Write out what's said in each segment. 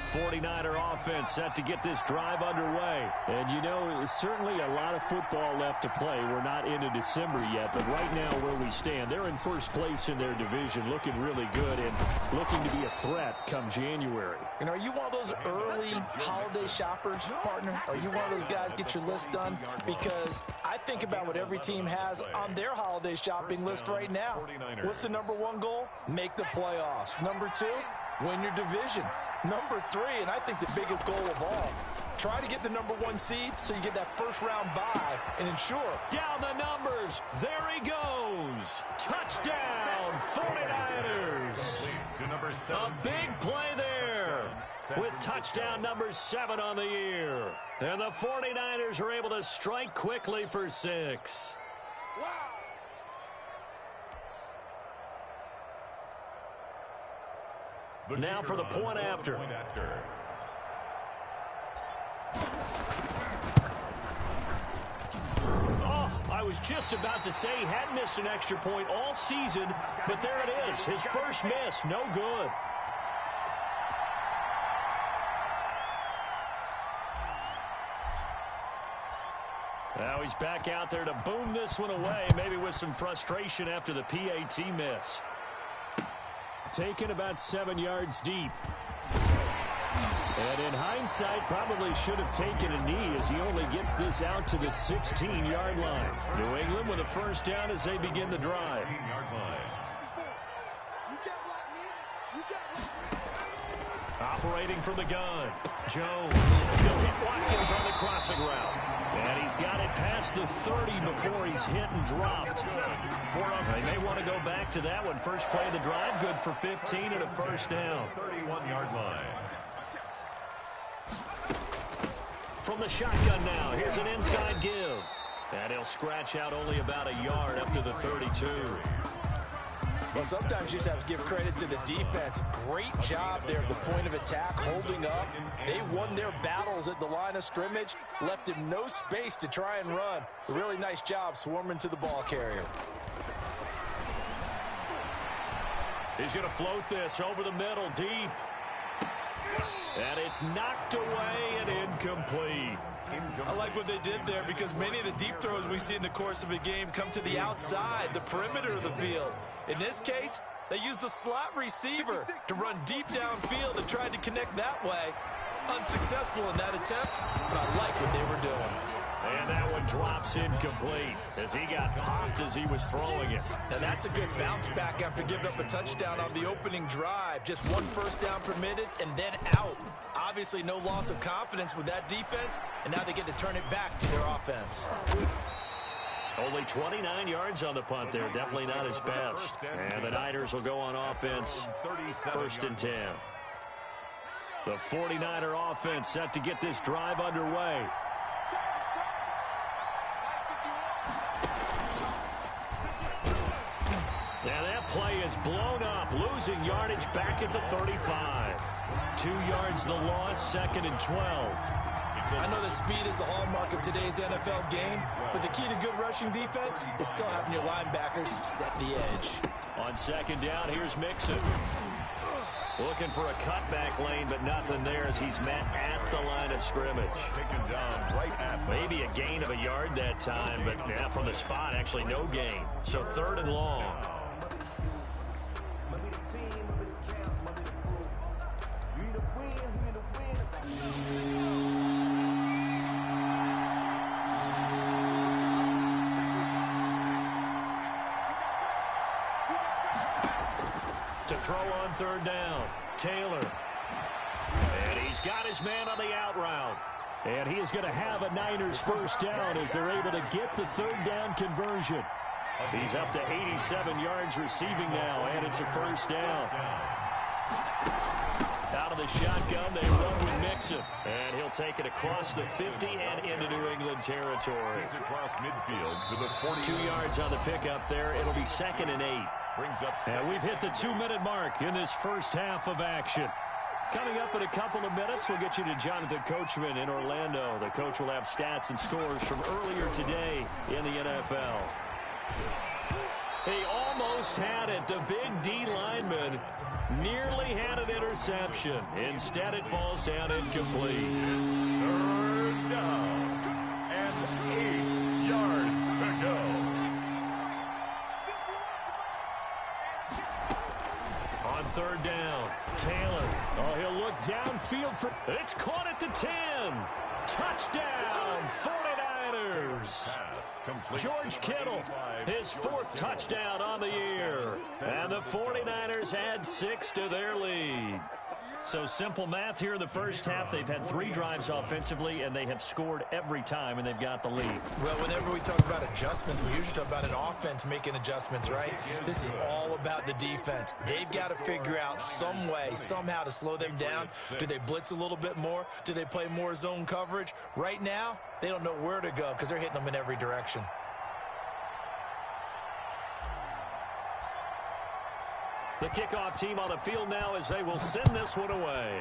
The 49er offense set to get this drive underway. And, you know, certainly a lot of football left to play. We're not into December yet, but right now where we stand, they're in first place in their division, looking really good and looking to be a threat come January. And are you one of those early holiday shoppers, partner? Are you one of those guys get your list done? Because I think about what every team has on their holiday shopping list right now. What's the number one goal? Make the playoffs. Number two, win your division. Number three, and I think the biggest goal of all, try to get the number one seed so you get that first round bye and ensure. Down the numbers. There he goes. Touchdown, 49ers. A big play there with touchdown number 7 on the year. And the 49ers are able to strike quickly for 6. Now for the point after. Oh, I was just about to say he hadn't missed an extra point all season, but there it is. His first miss, no good. Now he's back out there to boom this one away, maybe with some frustration after the PAT miss. Taken about 7 yards deep. And in hindsight, probably should have taken a knee as he only gets this out to the 16-yard line. New England with a first down as they begin the drive. Operating from the gun, Jones. He'll hit Watkins on the crossing route. And he's got it past the 30 before he's hit and dropped. They may want to go back to that one. First play of the drive, good for 15 and a first down. 31-yard line. From the shotgun now, here's an inside give. And he'll scratch out only about a yard up to the 32. Well, sometimes you just have to give credit to the defense. Great job there at the point of attack, holding up. They won their battles at the line of scrimmage, left him no space to try and run. A really nice job swarming to the ball carrier. He's going to float this over the middle, deep. And it's knocked away and incomplete. I like what they did there because many of the deep throws we see in the course of a game come to the outside, the perimeter of the field. In this case, they used the slot receiver to run deep downfield and tried to connect that way. Unsuccessful in that attempt, but I like what they were doing. And that one drops incomplete as he got popped as he was throwing it. Now that's a good bounce back after giving up a touchdown on the opening drive. Just one first down permitted and then out. Obviously no loss of confidence with that defense, and now they get to turn it back to their offense. Only 29 yards on the punt there. Definitely not his best. And the Niners will go on offense. First and 10. The 49er offense set to get this drive underway. Now that play is blown up, losing yardage back at the 35. 2 yards the loss, 2nd and 12. I know that speed is the hallmark of today's NFL game, but the key to good rushing defense is still having your linebackers set the edge. On 2nd down, here's Mixon. Looking for a cutback lane, but nothing there as he's met at the line of scrimmage. Taken down right at maybe a gain of a yard that time, but now from the spot, actually no gain. So 3rd and long. To throw on 3rd down, Taylor. And he's got his man on the out route. And he is going to have a Niners first down as they're able to get the 3rd down conversion. He's up to 87 yards receiving now, and it's a first down. Out of the shotgun, they run with Mixon. And he'll take it across the 50 and into New England territory. across midfield to the 40. 2 yards on the pickup there. It'll be 2nd and 8. Brings up and we've hit the 2-minute mark in this first half of action. Coming up in a couple of minutes, we'll get you to Jonathan Coachman in Orlando. The coach will have stats and scores from earlier today in the NFL. He almost had it. The big D lineman nearly had an interception. Instead, it falls down incomplete. Third down and 8 yards to go. On third down, Taylor. Oh, he'll look downfield for... It's caught at the 10. Touchdown, 49ers. George Kittle, his 4th touchdown on the year. And the 49ers add 6 to their lead. So simple math here in the first half. They've had 3 drives offensively, and they have scored every time, and they've got the lead. Well, whenever we talk about adjustments, we usually talk about an offense making adjustments, right? This is all about the defense. They've got to figure out some way, somehow to slow them down. Do they blitz a little bit more? Do they play more zone coverage? Right now, they don't know where to go because they're hitting them in every direction. The kickoff team on the field now as they will send this one away.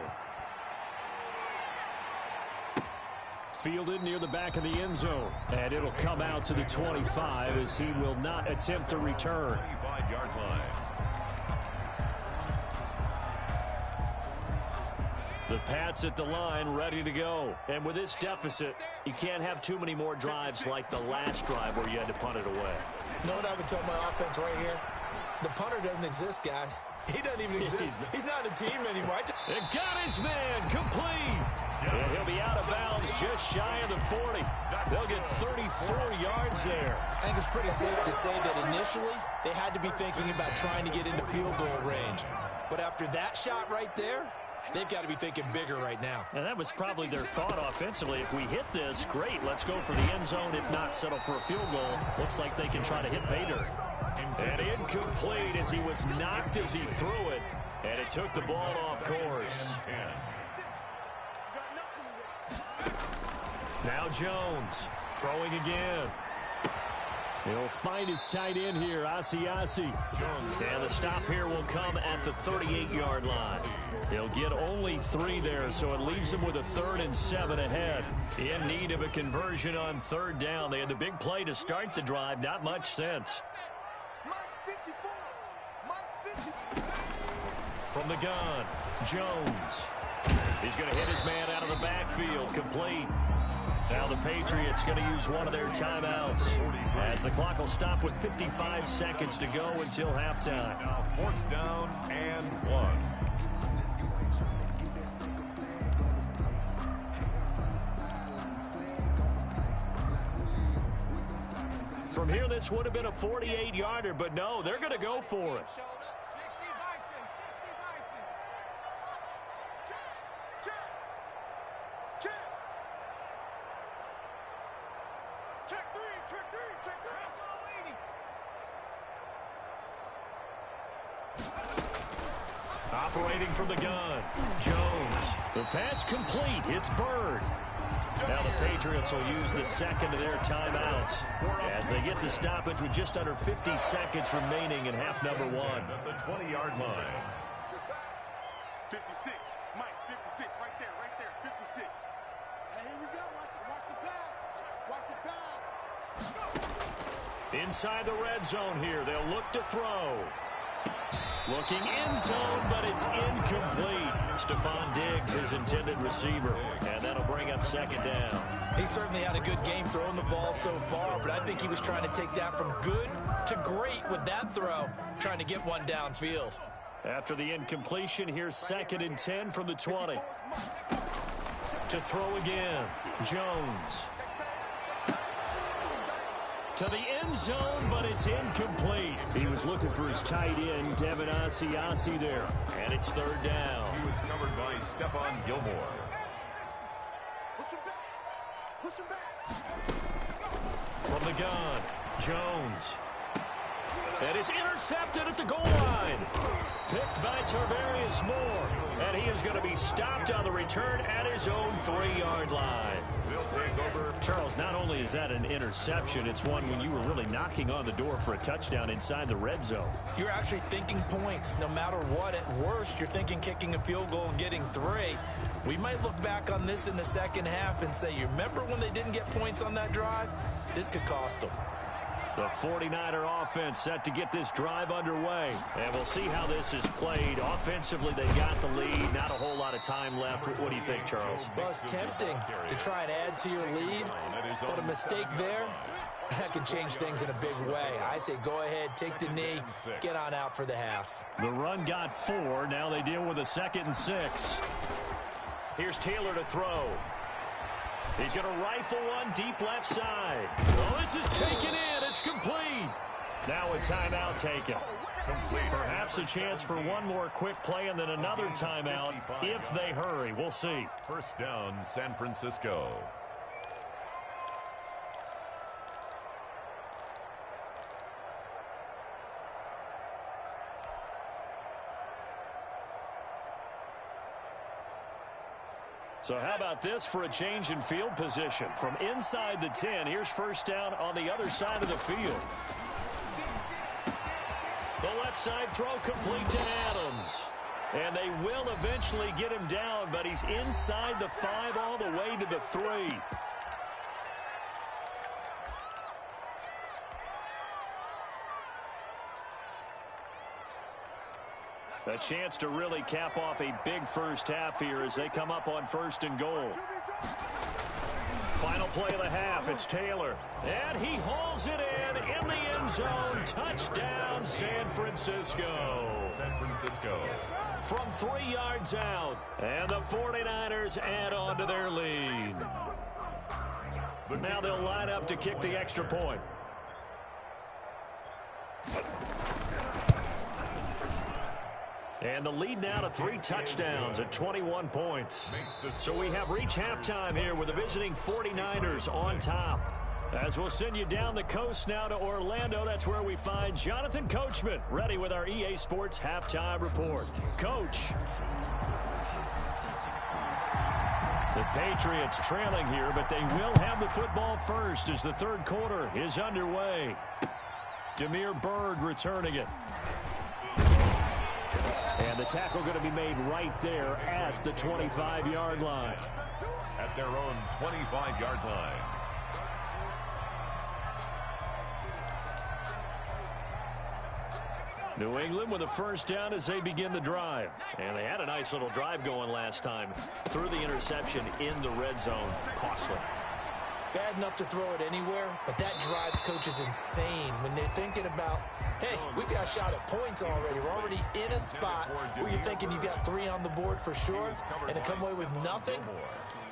Fielded near the back of the end zone. And it'll come out to the 25 as he will not attempt to return. 25-yard line. The Pats at the line ready to go. And with this deficit, you can't have too many more drives like the last drive where you had to punt it away. You know what I would tell my offense right here? The punter doesn't exist, guys. He doesn't even exist. He's not a team anymore. It got his man complete. And he'll be out of bounds just shy of the 40. They'll get 34 yards there. I think it's pretty safe to say that initially they had to be thinking about trying to get into field goal range. But after that shot right there, they've got to be thinking bigger right now. And that was probably their thought offensively. If we hit this, great. Let's go for the end zone. If not, settle for a field goal. Looks like they can try to hit Bader. And incomplete as he was knocked as he threw it. And it took the ball off course. Now Jones throwing again. He'll find his tight end here, Asiasi. And the stop here will come at the 38-yard line. They'll get only 3 there, so it leaves them with a 3rd and 7 ahead. In need of a conversion on 3rd down. They had the big play to start the drive. Not much sense. From the gun, Jones. He's going to hit his man out of the backfield, complete. Now the Patriots going to use one of their timeouts as the clock will stop with 55 seconds to go until halftime. Now 4th down and 1. From here, this would have been a 48-yarder, but no, they're going to go for it. Operating from the gun, Jones. The pass complete. It's Byrd. Now the Patriots will use the 2nd of their timeouts as they get the stoppage with just under 50 seconds remaining in half number 1. At the 20-yard line. 56. Mike, 56. Right there. 56. Hey, here we go. Watch the pass. Inside the red zone here. They'll look to throw. Looking end zone, but it's incomplete. Stephon Diggs, his intended receiver. And that'll bring up 2nd down. He certainly had a good game throwing the ball so far, but I think he was trying to take that from good to great with that throw, trying to get one downfield. After the incompletion, here's 2nd and 10 from the 20. To throw again, Jones. To the end zone, but it's incomplete. He was looking for his tight end, Devin Asiasi there. And it's 3rd down. He was covered by Stephon Gilmore. Push him back. From the gun, Jones. And it's intercepted at the goal line. Picked by Tarvarius Moore. And he is going to be stopped on the return at his own 3-yard line. We'll take over. Charles, not only is that an interception, it's one when you were really knocking on the door for a touchdown inside the red zone. You're actually thinking points no matter what. At worst, you're thinking kicking a field goal and getting 3. We might look back on this in the second half and say, you remember when they didn't get points on that drive? This could cost them. The 49er offense set to get this drive underway. And we'll see how this is played. Offensively, they got the lead. Not a whole lot of time left. What do you think, Charles? Well, it's tempting to try and add to your lead, but a mistake there, that can change things in a big way. I say go ahead, take the knee, get on out for the half. The run got 4. Now they deal with a 2nd and 6. Here's Taylor to throw. He's going to rifle one deep left side. Oh, this is taken in. It's complete. Now a timeout taken. Perhaps a chance for one more quick play and then another timeout if they hurry. We'll see. First down, San Francisco. So how about this for a change in field position? From inside the 10, here's first down on the other side of the field. The left side throw complete to Adams. And they will eventually get him down, but he's inside the 5 all the way to the 3. A chance to really cap off a big first half here as they come up on 1st and goal. Final play of the half, it's Taylor. And he hauls it in the end zone. Touchdown, San Francisco. San Francisco. From 3 yards out. And the 49ers add on to their lead. Now they'll line up to kick the extra point. And the lead now to 3 touchdowns at 21 points. So we have reached halftime here with the visiting 49ers on top. As we'll send you down the coast now to Orlando, that's where we find Jonathan Coachman, ready with our EA Sports Halftime Report. Coach. The Patriots trailing here, but they will have the football first as the 3rd quarter is underway. Damiere Byrd returning it. And the tackle going to be made right there at the 25-yard line. At their own 25-yard line. New England with a first down as they begin the drive. And they had a nice little drive going last time. Threw the interception in the red zone. Costly. Bad enough to throw it anywhere, but that drives coaches insane when they're thinking about, hey, we got shot at points already. We're already in a spot where you're thinking you got 3 on the board for sure, and to come away with nothing,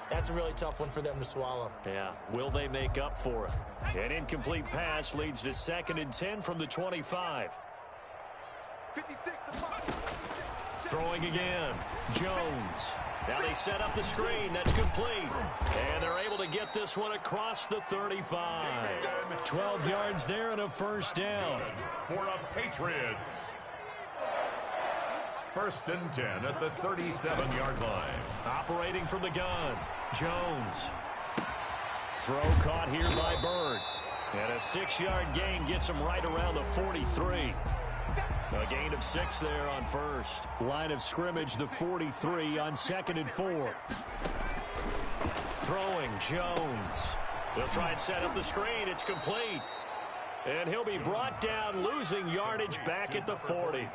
that's a really tough one for them to swallow. Yeah, will they make up for it? An incomplete pass leads to 2nd and 10 from the 25. 56, Throwing again, Jones. Now they set up the screen. That's complete. And they're able to get this one across the 35. 12 yards there and a first down. For the Patriots. 1st and 10 at the 37-yard line. Operating from the gun, Jones. Throw caught here by Byrd. And a 6-yard gain gets him right around the 43. A gain of 6 there on 1st. Line of scrimmage, the 43 on 2nd and 4. Throwing, Jones. They'll try and set up the screen. It's complete. And he'll be brought down, losing yardage back at the 40.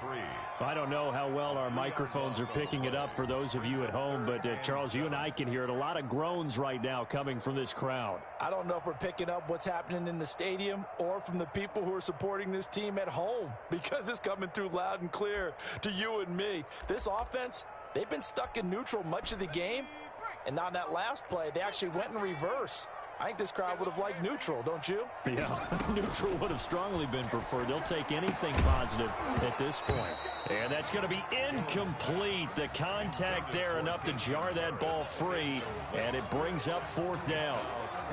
I don't know how well our microphones are picking it up for those of you at home, but Charles, you and I can hear it. A lot of groans right now coming from this crowd. I don't know if we're picking up what's happening in the stadium or from the people who are supporting this team at home, because it's coming through loud and clear to you and me. This offense, they've been stuck in neutral much of the game, and on that last play, they actually went in reverse. I think this crowd would have liked neutral, don't you? Yeah, neutral would have strongly been preferred. They'll take anything positive at this point. And that's going to be incomplete. The contact there enough to jar that ball free, and it brings up 4th down.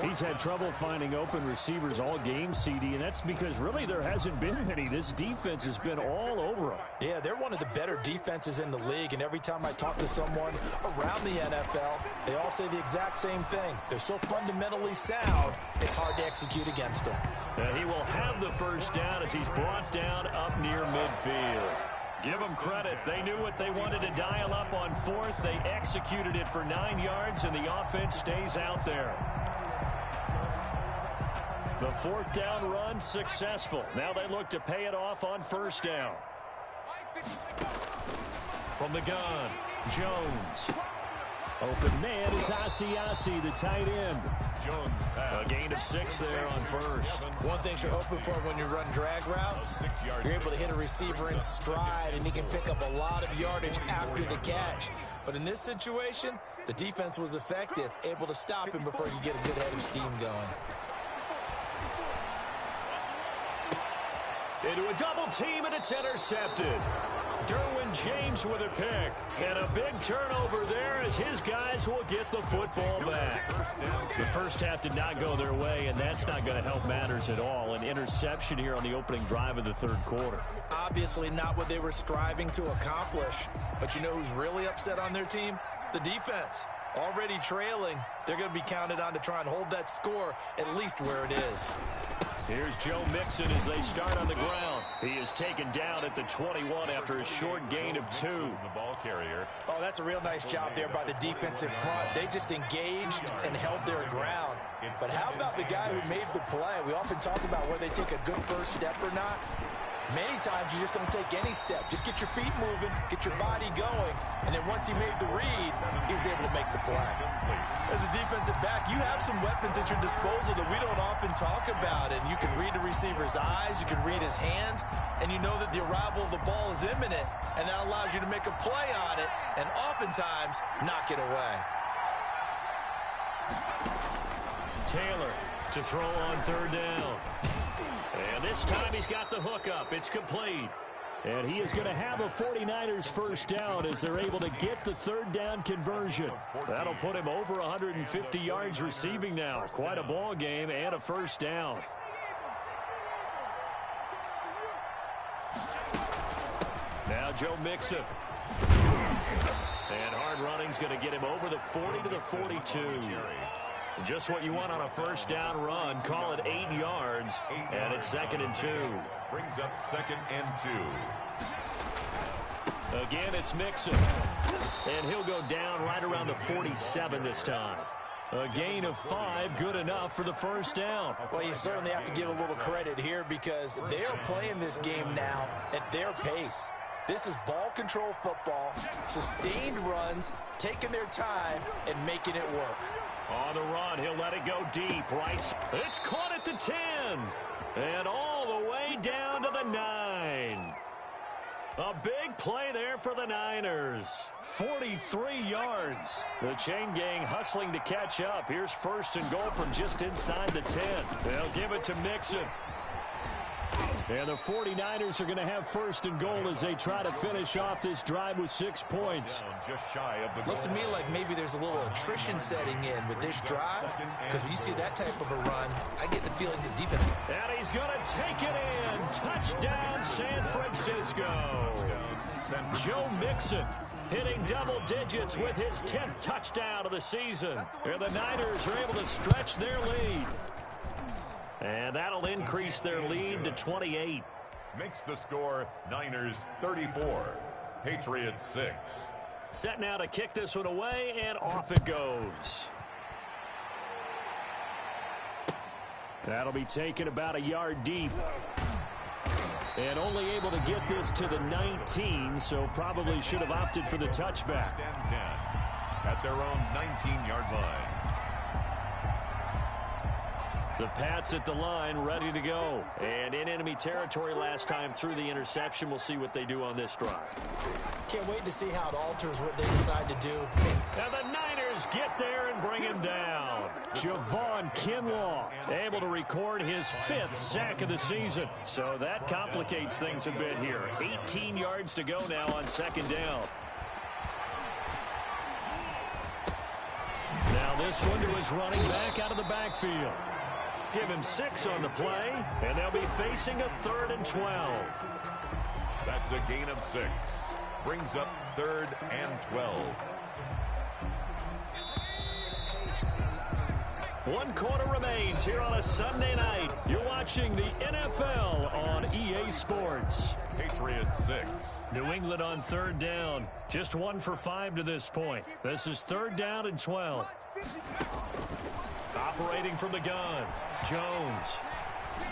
He's had trouble finding open receivers all game, CD, and that's because really there hasn't been many. This defense has been all over him. Yeah, they're one of the better defenses in the league, and every time I talk to someone around the NFL, they all say the exact same thing. They're so fundamentally sound, it's hard to execute against them. And he will have the first down as he's brought down up near midfield. Give them credit. They knew what they wanted to dial up on 4th. They executed it for 9 yards, and the offense stays out there. The fourth down run successful. Now they look to pay it off on first down. From the gun, Jones. Open man is Asiasi, the tight end. Jones pass. A gain of 6 there on first. One thing you're hoping for when you run drag routes, you're able to hit a receiver in stride, and he can pick up a lot of yardage after the catch. But in this situation, the defense was effective, able to stop him before you get a good head of steam going. Into a double team, and it's intercepted. Derwin James with a pick. And a big turnover there as his guys will get the football back. The first half did not go their way, and that's not going to help matters at all. An interception here on the opening drive of the third quarter. Obviously not what they were striving to accomplish. But you know who's really upset on their team? The defense. Already trailing, they're going to be counted on to try and hold that score at least where it is. Here's Joe Mixon as they start on the ground. He is taken down at the 21 after a short gain of 2. The ball carrier. Oh, that's a real nice job there by the defensive front. They just engaged and held their ground. But how about the guy who made the play? We often talk about whether they take a good first step or not. Many times you just don't take any step. Just get your feet moving, get your body going, and then once he made the read, he was able to make the play. As a defensive back, you have some weapons at your disposal that we don't often talk about, and you can read the receiver's eyes, you can read his hands, and you know that the arrival of the ball is imminent, and that allows you to make a play on it, and oftentimes knock it away. Taylor to throw on third down. And this time he's got the hook up. It's complete. And he is going to have a 49ers first down as they're able to get the third down conversion. That'll put him over 150 yards receiving now. Quite a ball game and a first down. Now Joe Mixon. And hard running's going to get him over the 40 to the 42. Just what you want on a first down run. Call it 8 yards, and it's 2nd and 2. Brings up 2nd and 2. Again, it's Mixon. And he'll go down right around the 47 this time. A gain of 5, good enough for the first down. Well, you certainly have to give a little credit here because they are playing this game now at their pace. This is ball control football, sustained runs, taking their time, and making it work. On the run, he'll let it go deep, right? It's caught at the 10. And all the way down to the 9. A big play there for the Niners. 43 yards. The chain gang hustling to catch up. Here's 1st and goal from just inside the 10. They'll give it to Mixon. And the 49ers are going to have 1st and goal as they try to finish off this drive with 6 points. Just shy of the Looks to me like maybe there's a little attrition setting in with this drive, because when you see that type of a run, I get the feeling the defense. And he's going to take it in. Touchdown, San Francisco. Joe Mixon hitting double digits with his 10th touchdown of the season. And the Niners are able to stretch their lead. And that'll increase their lead to 28. Makes the score Niners 34, Patriots 6. Set now to kick this one away, and off it goes. That'll be taken about a yard deep. And only able to get this to the 19, so probably should have opted for the touchback. 10 at their own 19-yard line. The Pats at the line, ready to go. And in enemy territory last time through the interception. We'll see what they do on this drive. Can't wait to see how it alters what they decide to do. And the Niners get there and bring him down. Javon Kinlaw able to record his 5th sack of the season. So that complicates things a bit here. 18 yards to go now on 2nd down. Now this one to his running back out of the backfield. Give him 6 on the play, and they'll be facing a 3rd and 12. That's a gain of 6. Brings up 3rd and 12. 1 quarter remains here on a Sunday night. You're watching the NFL on EA Sports. Patriots 6. New England on 3rd down. Just 1 for 5 to this point. This is 3rd down and 12. Operating from the gun, Jones.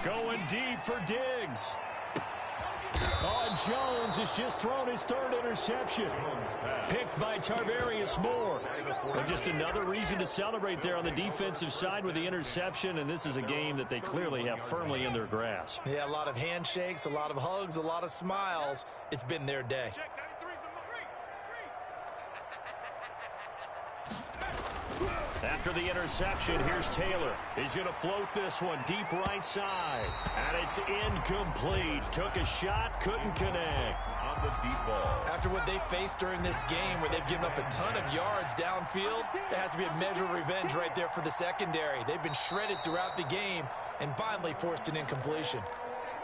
Going deep for Diggs. Oh, Jones has just thrown his third interception. Picked by Tarvarius Moore. And just another reason to celebrate there on the defensive side with the interception, and this is a game that they clearly have firmly in their grasp. Yeah, a lot of handshakes, a lot of hugs, a lot of smiles. It's been their day. After the interception, here's Taylor. He's going to float this one deep right side. And it's incomplete. Took a shot, couldn't connect. On the deep ball. After what they faced during this game where they've given up a ton of yards downfield, there has to be a measure of revenge right there for the secondary. They've been shredded throughout the game and finally forced an incompletion.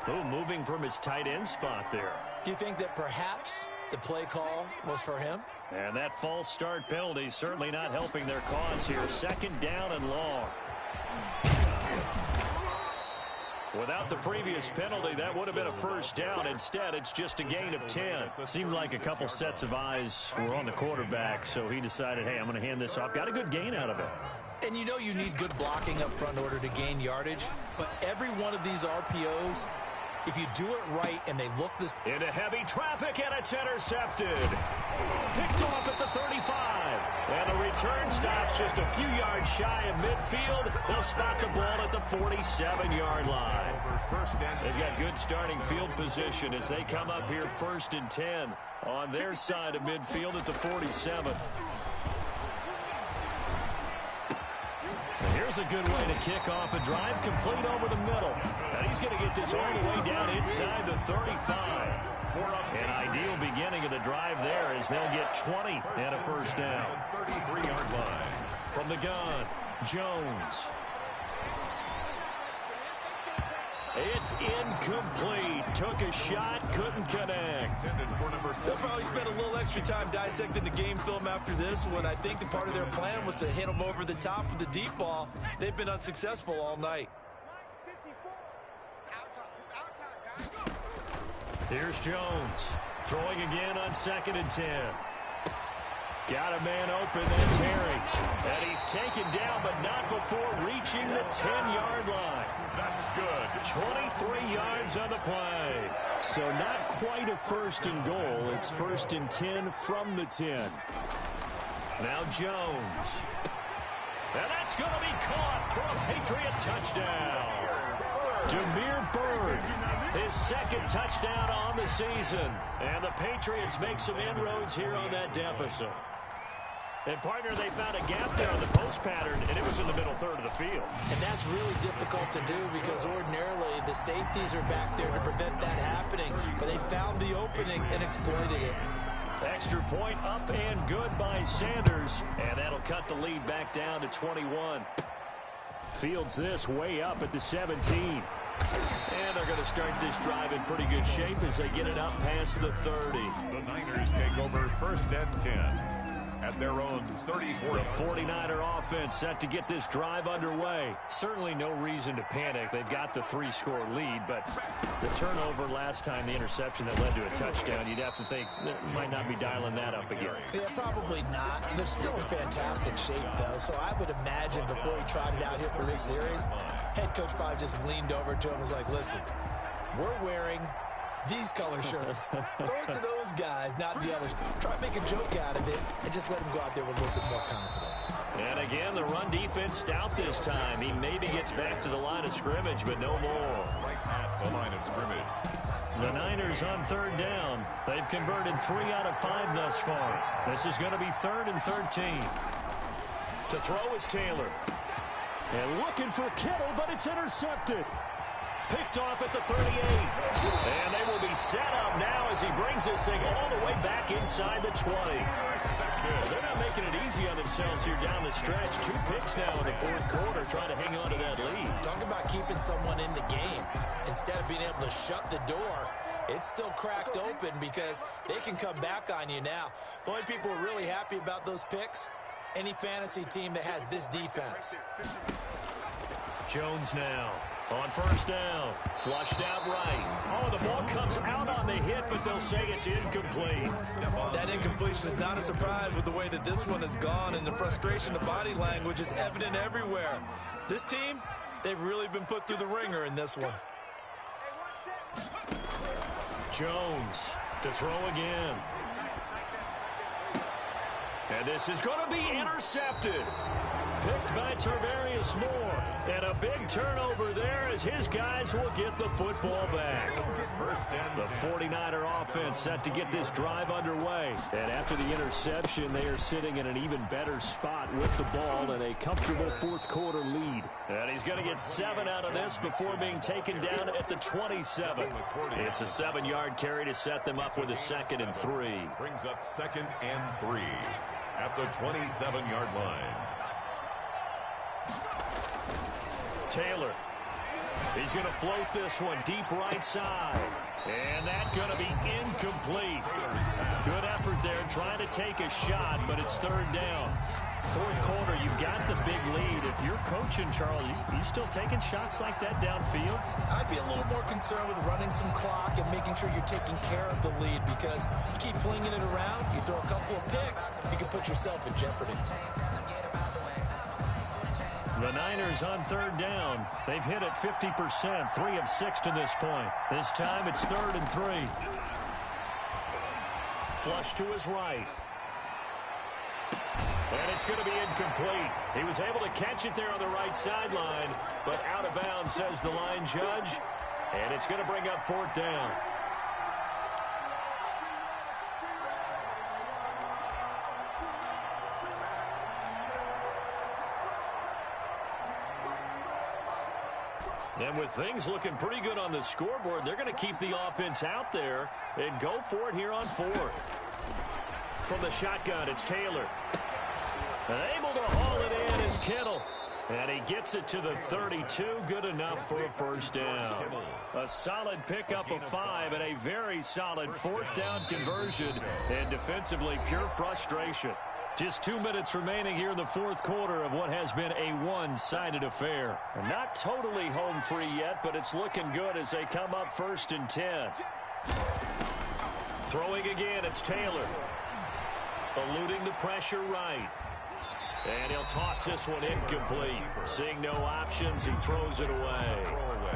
Oh, moving from his tight end spot there. Do you think that perhaps the play call was for him? And that false start penalty certainly not helping their cause here. Second down and long. Without the previous penalty, that would have been a first down. Instead, it's just a gain of 10. Seemed like a couple sets of eyes were on the quarterback, so he decided, hey, I'm going to hand this off. Got a good gain out of it. And you know you need good blocking up front in order to gain yardage, but every one of these RPOs, if you do it right and they look this... Into heavy traffic, and it's intercepted. Picked off at the 35. And the return stops just a few yards shy of midfield. They'll spot the ball at the 47-yard line. They've got good starting field position as they come up here 1st and 10 on their side of midfield at the 47. Here's a good way to kick off a drive, complete over the middle. And he's going to get this all the way down inside the 35. An ideal beginning of the drive there as they'll get 20 and a first down. 33-yard line. From the gun, Jones. It's incomplete. Took a shot, couldn't connect. They'll probably spend a little extra time dissecting the game film after this one. I think the part of their plan was to hit them over the top with the deep ball. They've been unsuccessful all night. Here's Jones. Throwing again on 2nd and 10. Got a man open, that's Harry. And he's taken down, but not before reaching the 10-yard line. That's good. 23 yards on the play. So not quite a 1st and goal. It's 1st and 10 from the 10. Now Jones. And that's going to be caught for a Patriot touchdown. Demir Byrd, his 2nd touchdown on the season. And the Patriots make some inroads here on that deficit. And, partner, they found a gap there on the post pattern, and it was in the middle third of the field. And that's really difficult to do because ordinarily the safeties are back there to prevent that happening. But they found the opening and exploited it. Extra point up and good by Sanders. And that'll cut the lead back down to 21. Fields this way up at the 17. And they're going to start this drive in pretty good shape as they get it up past the 30. The Niners take over 1st and 10. At their own 34. The 49er offense set to get this drive underway. Certainly no reason to panic. They've got the 3-score lead, but the turnover last time, the interception that led to a touchdown, you'd have to think they might not be dialing that up again. Yeah, probably not. They're still in fantastic shape, though, so I would imagine before he tried it out here for this series, head coach probably just leaned over to him and was like, listen, we're wearing these color shirts. Throw it to those guys, not the others. Try to make a joke out of it and just let them go out there with a little bit more confidence. And again, the run defense stout this time. He maybe gets back to the line of scrimmage, but no more. Right at the line of scrimmage. The Niners on 3rd down. They've converted 3 out of 5 thus far. This is going to be 3rd and 13. To throw is Taylor. And looking for Kittle, but it's intercepted. Picked off at the 38. And they will be set up now as he brings this thing all the way back inside the 20. They're not making it easy on themselves here down the stretch. 2 picks now in the 4th quarter trying to hang on to that lead. Talk about keeping someone in the game. Instead of being able to shut the door, it's still cracked open because they can come back on you now. The only people who are really happy about those picks, any fantasy team that has this defense. Jones now on first down. Flushed out right. Oh, the ball comes out on the hit, but they'll say it's incomplete. That incompletion is not a surprise with the way that this one has gone, and the frustration of body language is evident everywhere. This team, they've really been put through the ringer in this one. Jones to throw again. And this is going to be intercepted. Picked by Tarvarius Moore. And a big turnover there as his guys will get the football back. The 49er offense set to get this drive underway. And after the interception, they are sitting in an even better spot with the ball and a comfortable fourth quarter lead. And he's going to get 7 out of this before being taken down at the 27. It's a 7-yard carry to set them up with a 2nd and 3. Brings up 2nd and 3 at the 27-yard line. Taylor. He's going to float this one deep right side. And that's going to be incomplete. Good effort there trying to take a shot, but it's 3rd down. Fourth quarter, you've got the big lead. If you're coaching, Charles, you still taking shots like that downfield? I'd be a little more concerned with running some clock and making sure you're taking care of the lead, because you keep flinging it around, you throw a couple of picks, you can put yourself in jeopardy. The Niners on 3rd down. They've hit it 50%, 3 of 6 to this point. This time it's 3rd and 3. Flush to his right. And it's going to be incomplete. He was able to catch it there on the right sideline, but out of bounds, says the line judge. And it's going to bring up 4th down. And with things looking pretty good on the scoreboard, they're going to keep the offense out there and go for it here on 4th. From the shotgun, it's Taylor. And able to haul it in is Kittle. And he gets it to the 32. Good enough for a 1st down. A solid pickup of 5 and a very solid 4th down conversion. And defensively, pure frustration. Just 2 minutes remaining here in the fourth quarter of what has been a one-sided affair. And not totally home free yet, but it's looking good as they come up 1st and 10. Throwing again, it's Taylor. Eluding the pressure right. And he'll toss this one incomplete. Seeing no options, he throws it away.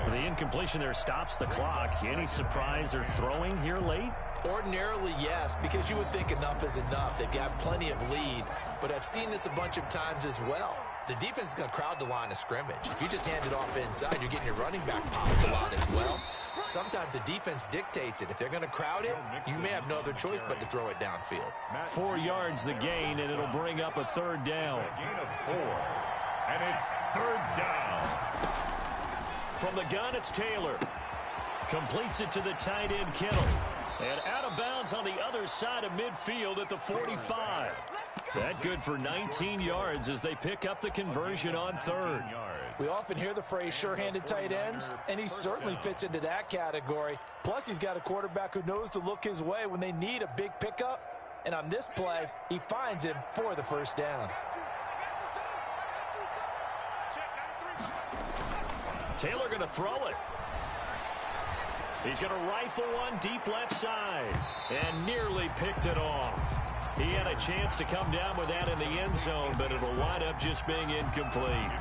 The incompletion there stops the clock. Any surprise they're throwing here late? Ordinarily, yes, because you would think enough is enough. They've got plenty of lead, but I've seen this a bunch of times as well. The defense is going to crowd the line of scrimmage. If you just hand it off inside, you're getting your running back popped a lot as well. Sometimes the defense dictates it. If they're going to crowd it, you may have no other choice but to throw it downfield. 4 yards the gain, and it'll bring up a 3rd down. A gain of 4, and it's 3rd down. From the gun, it's Taylor. Completes it to the tight end, Kittle. And out of bounds on the other side of midfield at the 45. That good for 19 yards as they pick up the conversion on 3rd. We often hear the phrase sure-handed tight ends, and he certainly fits into that category. Plus, he's got a quarterback who knows to look his way when they need a big pickup. And on this play, he finds him for the 1st down. Taylor going to throw it. He's going to rifle one deep left side and nearly picked it off. He had a chance to come down with that in the end zone, but it'll wind up just being incomplete.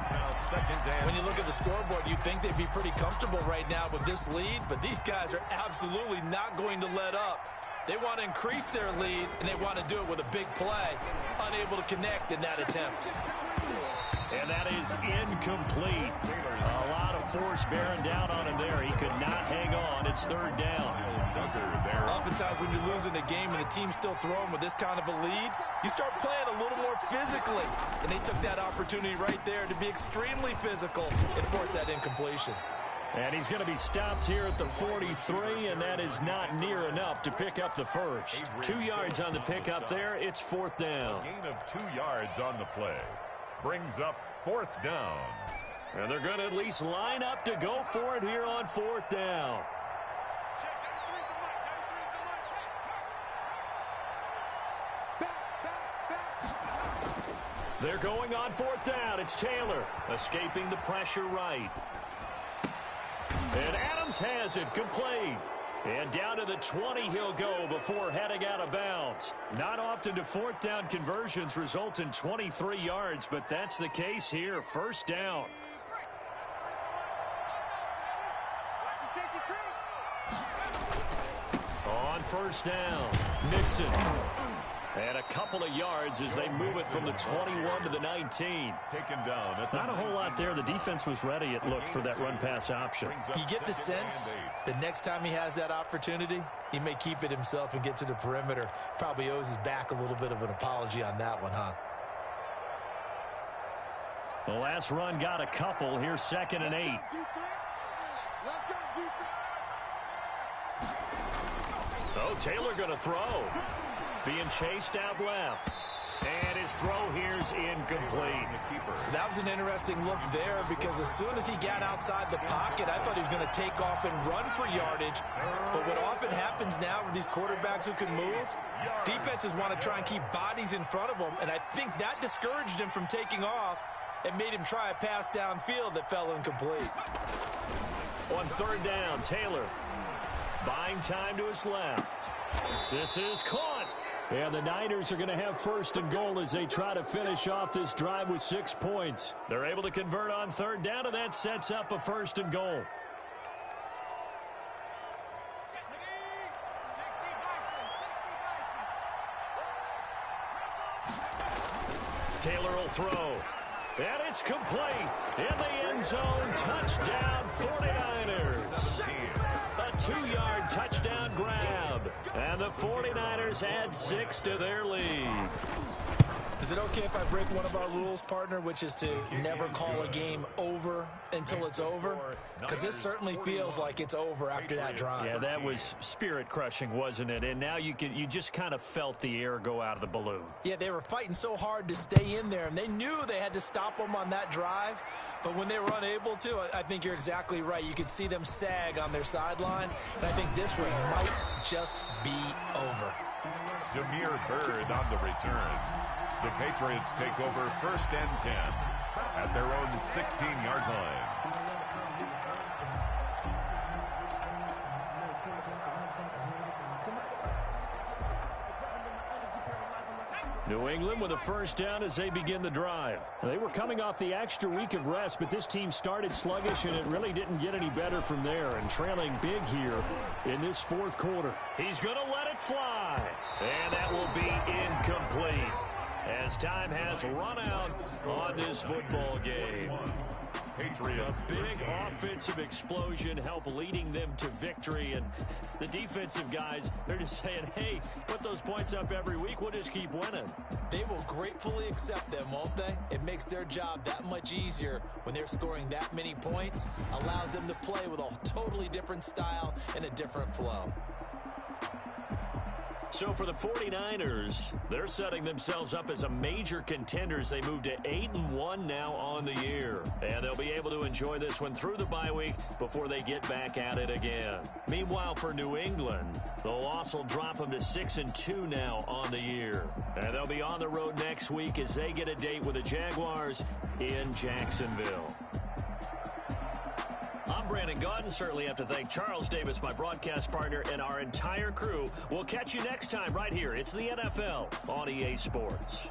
When you look at the scoreboard, you'd think they'd be pretty comfortable right now with this lead, but these guys are absolutely not going to let up. They want to increase their lead, and they want to do it with a big play. Unable to connect in that attempt. And that is incomplete. A lot of force bearing down on him there. He could not hang on. It's 3rd down. Oftentimes when you're losing a game and the team's still throwing with this kind of a lead, you start playing a little more physically. And they took that opportunity right there to be extremely physical and force that incompletion. And he's going to be stopped here at the 43, and that is not near enough to pick up the 1st. 2 yards on the pickup there. It's 4th down. A gain of 2 yards on the play. Brings up 4th down. And they're going to at least line up to go for it here on 4th down. They're going on fourth down. It's Taylor escaping the pressure right. And Adams has it complete. And down to the 20 he'll go before heading out of bounds. Not often do fourth down conversions result in 23 yards, but that's the case here. First down. On first down, Nixon. And a couple of yards as they move it from the 21 to the 19. Taken down. Not a whole lot there. The defense was ready, it looked, for that run-pass option. You get the sense that next time he has that opportunity, he may keep it himself and get to the perimeter. Probably owes his back a little bit of an apology on that one, huh? The last run got a couple. Here's 2nd and 8. Oh, Taylor going to throw. Being chased out left. And his throw here's incomplete. That was an interesting look there because as soon as he got outside the pocket, I thought he was going to take off and run for yardage. But what often happens now with these quarterbacks who can move, defenses want to try and keep bodies in front of them. And I think that discouraged him from taking off and made him try a pass downfield that fell incomplete. On third down, Taylor buying time to his left. This is caught. And the Niners are going to have first and goal as they try to finish off this drive with 6 points. They're able to convert on third down, and that sets up a first and goal. Taylor will throw. And it's complete. In the end zone, touchdown 49ers. A 2-yard touchdown grab. And the 49ers add 6 to their lead. Is it okay if I break one of our rules, partner, which is to never call a game over until it's over? Because this certainly feels like it's over after that drive. Yeah, that was spirit-crushing, wasn't it? And now you just kind of felt the air go out of the balloon. Yeah, they were fighting so hard to stay in there, and they knew they had to stop them on that drive. But when they were unable to, I think you're exactly right. You could see them sag on their sideline, and I think this one might just be over. Demir Byrd on the return. The Patriots take over 1st and 10 at their own 16-yard line. New England with a first down as they begin the drive. They were coming off the extra week of rest, but this team started sluggish, and it really didn't get any better from there, and trailing big here in this fourth quarter. He's going to let it fly, and that will be incomplete as time has run out on this football game. Patriots. A big offensive explosion helped leading them to victory, and the defensive guys, they're just saying, hey, put those points up every week, we'll just keep winning. They will gratefully accept them, won't they? It makes their job that much easier when they're scoring that many points, allows them to play with a totally different style and a different flow. So for the 49ers, they're setting themselves up as a major contender as they move to 8-1 now on the year. And they'll be able to enjoy this one through the bye week before they get back at it again. Meanwhile, for New England, the loss will drop them to 6-2 now on the year. And they'll be on the road next week as they get a date with the Jaguars in Jacksonville. I'm Brandon Gaudin. Certainly have to thank Charles Davis, my broadcast partner, and our entire crew. We'll catch you next time right here. It's the NFL on EA Sports.